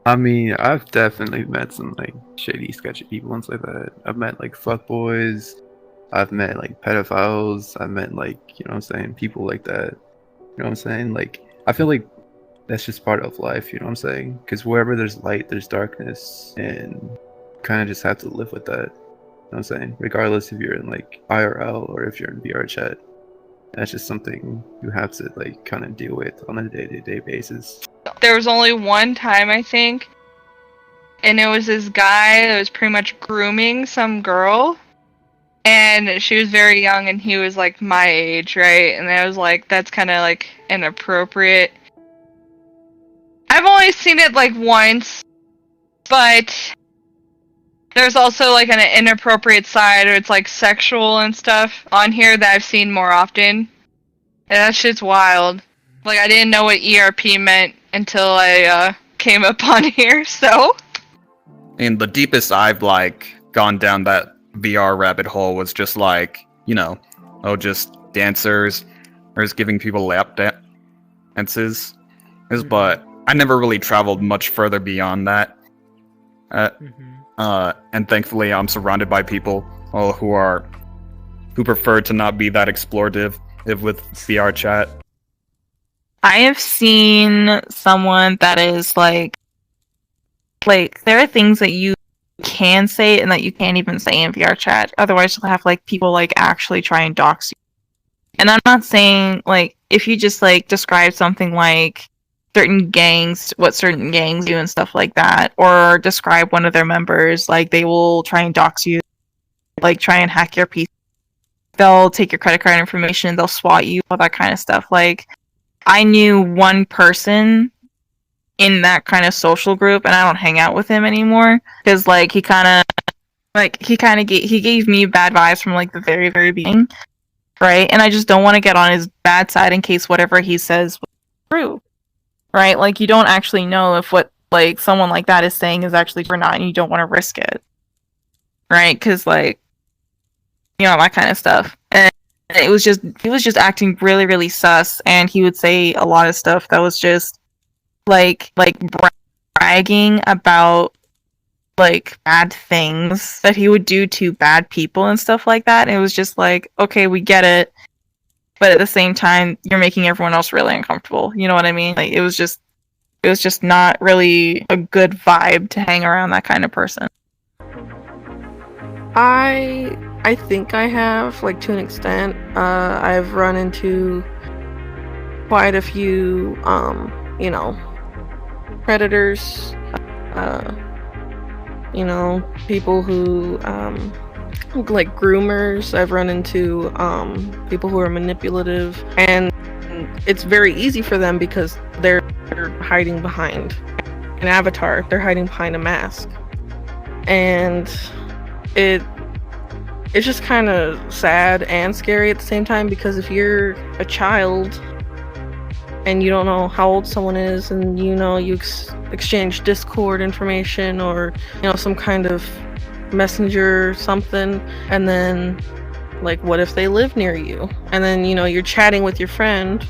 I mean, I've definitely met some like shady, sketchy people and stuff like that. I've met like fuckboys. I've met like pedophiles. I've met like, you know what I'm saying, people like that. You know what I'm saying? Like, I feel like that's just part of life, you know what I'm saying? Because wherever there's light, there's darkness, and kind of just have to live with that. You know what I'm saying? Regardless if you're in like IRL or if you're in VR chat, that's just something you have to like kind of deal with on a day-to-day basis. There was only one time, I think, and it was this guy that was pretty much grooming some girl, and she was very young, and he was like my age, right? And I was like, that's kind of like inappropriate. I've only seen it like once, but there's also like an inappropriate side, or it's like sexual and stuff on here that I've seen more often. And that shit's wild. Like, I didn't know what ERP meant until I came up on here, so. And the deepest I've like gone down that VR rabbit hole was just like, you know, just dancers or just giving people lap dances. But I never really traveled much further beyond that. And thankfully, I'm surrounded by people who prefer to not be that explorative with VR chat. I have seen someone that is like there are things that you can say and that you can't even say in VR chat. Otherwise, you'll have like people like actually try and dox you. And I'm not saying like if you just like describe something like certain gangs, what certain gangs do and stuff like that, or describe one of their members, like they will try and dox you, like try and hack your PC. They'll take your credit card information, they'll swat you, all that kind of stuff. Like, I knew one person in that kind of social group, and I don't hang out with him anymore because like he gave me bad vibes from like the very, very beginning, right? And I just don't want to get on his bad side in case whatever he says was true, right? Like, you don't actually know if what like someone like that is saying is actually true or not, and you don't want to risk it, right? Because like, you know, that kind of stuff. And he was just acting really, really sus, and he would say a lot of stuff that was just like bragging about like bad things that he would do to bad people and stuff like that. And it was just like, okay, we get it, but at the same time, you're making everyone else really uncomfortable. You know what I mean? Like, it was just not really a good vibe to hang around that kind of person. I think I have, like, to an extent. I've run into quite a few, you know, predators, you know, people who, like groomers. I've run into, people who are manipulative, and it's very easy for them because they're hiding behind an avatar. They're hiding behind a mask. And it's just kind of sad and scary at the same time, because if you're a child and you don't know how old someone is, and you know you exchange Discord information or, you know, some kind of messenger something, and then like, what if they live near you, and then, you know, you're chatting with your friend,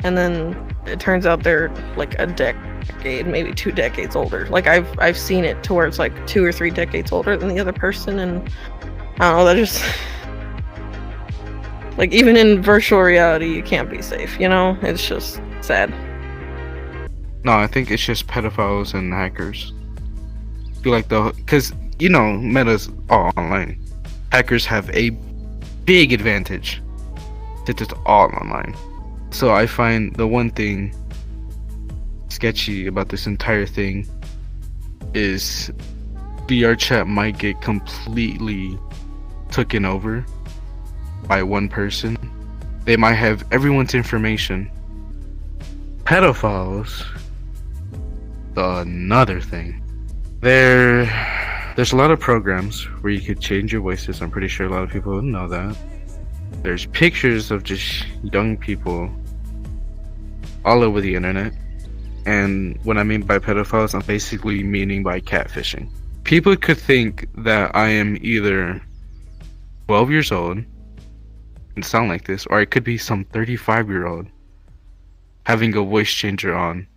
and then it turns out they're like a decade, maybe 2 decades older. Like, I've seen it to where it's like 2 or 3 decades older than the other person, and I don't know, that just like, even in virtual reality, you can't be safe, you know? It's just sad. No, I think it's just pedophiles and hackers. Feel like because, you know, meta's all online. Hackers have a big advantage that it's all online. So I find the one thing sketchy about this entire thing is VR chat might get completely taken over by one person. They might have everyone's information. Pedophiles, another thing. There's a lot of programs where you could change your voices. I'm pretty sure a lot of people know that. There's pictures of just young people all over the internet. And what I mean by pedophiles, I'm basically meaning by catfishing. People could think that I am either 12 years old and sound like this, or I could be some 35-year-old having a voice changer on.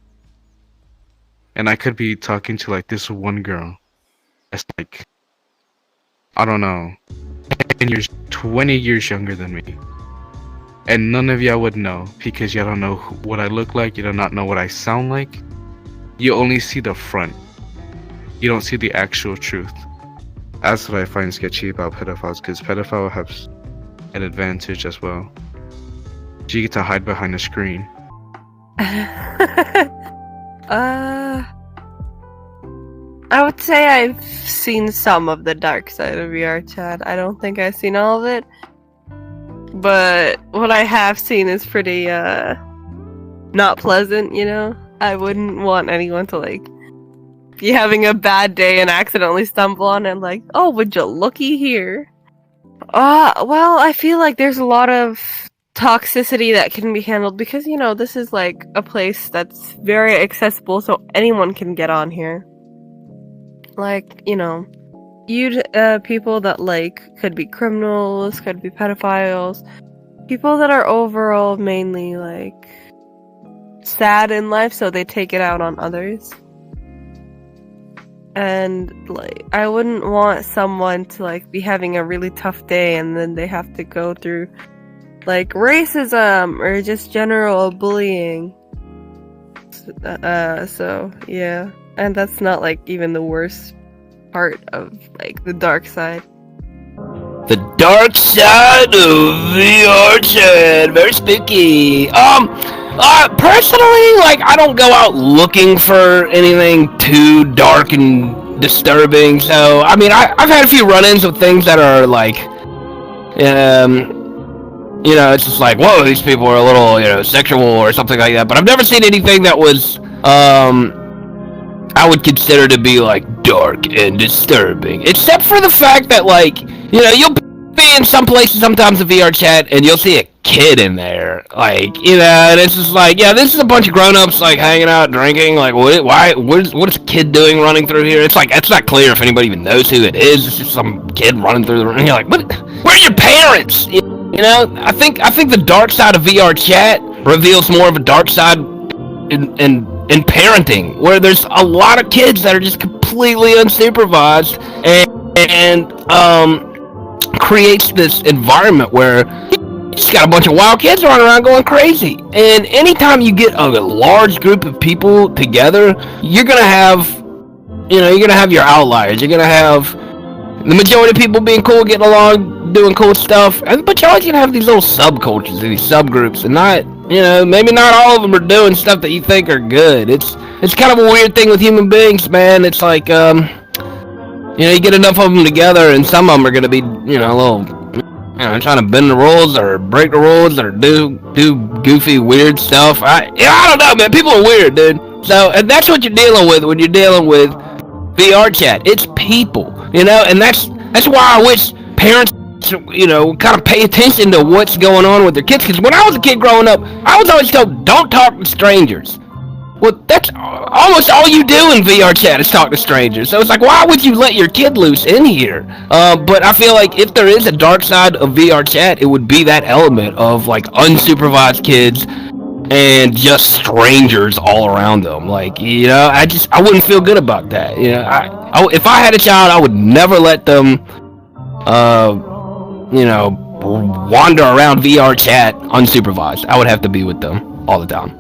and I could be talking to like this one girl that's like, I don't know, 10 years, 20 years younger than me. And none of y'all would know because y'all don't know what I look like, you do not know what I sound like. You only see the front. You don't see the actual truth. That's what I find sketchy about pedophiles, because pedophiles have an advantage as well. You get to hide behind a screen. I would say I've seen some of the dark side of Vrchat. I don't think I've seen all of it. But what I have seen is pretty, not pleasant, you know? I wouldn't want anyone to, like, be having a bad day and accidentally stumble on it and, like, oh, would you looky here? Well, I feel like there's a lot of toxicity that can be handled because, you know, this is, like, a place that's very accessible so anyone can get on here. Like, you know, people that, like, could be criminals, could be pedophiles, people that are overall mainly, like, sad in life, so they take it out on others. And, like, I wouldn't want someone to, like, be having a really tough day and then they have to go through, like, racism or just general bullying. So, yeah. And that's not, like, even the worst part of, like, the dark side. The dark side of Vrchat, very spooky. Personally, like, I don't go out looking for anything too dark and disturbing. So, I mean, I've had a few run-ins with things that are like, you know, it's just like, whoa, these people are a little, you know, sexual or something like that. But I've never seen anything that was, I would consider to be, like, dark and disturbing. Except for the fact that, like, you know, you'll be in some places sometimes in Vrchat and you'll see a kid in there. Like, you know, and it's just like, yeah, this is a bunch of grown-ups, like, hanging out, drinking. Like, what is a kid doing running through here? It's like, it's not clear if anybody even knows who it is. It's just some kid running through the room. You're like, where's your parents? You know, I think the dark side of Vrchat reveals more of a dark side in parenting, where there's a lot of kids that are just completely unsupervised and creates this environment where you just got a bunch of wild kids running around going crazy. And anytime you get a large group of people together, you're gonna have your outliers. You're gonna have the majority of people being cool, getting along, doing cool stuff, but you're always gonna have these little subcultures, these subgroups, and not, you know, maybe not all of them are doing stuff that you think are good. It's kind of a weird thing with human beings, man. It's like, you know, you get enough of them together, and some of them are gonna be, you know, a little, you know, trying to bend the rules or break the rules or do goofy, weird stuff. I don't know, man. People are weird, dude. So, and that's what you're dealing with when you're dealing with Vrchat. It's people, you know, and that's why I wish parents, you know, kind of pay attention to what's going on with their kids. Because when I was a kid growing up, I was always told, don't talk to strangers. Well, that's almost all you do in Vrchat is talk to strangers. So it's like, why would you let your kid loose in here? But I feel like if there is a dark side of Vrchat, it would be that element of, like, unsupervised kids and just strangers all around them. Like, you know, I wouldn't feel good about that. You know, if I had a child, I would never let them, you know, wander around Vrchat unsupervised. I would have to be with them all the time.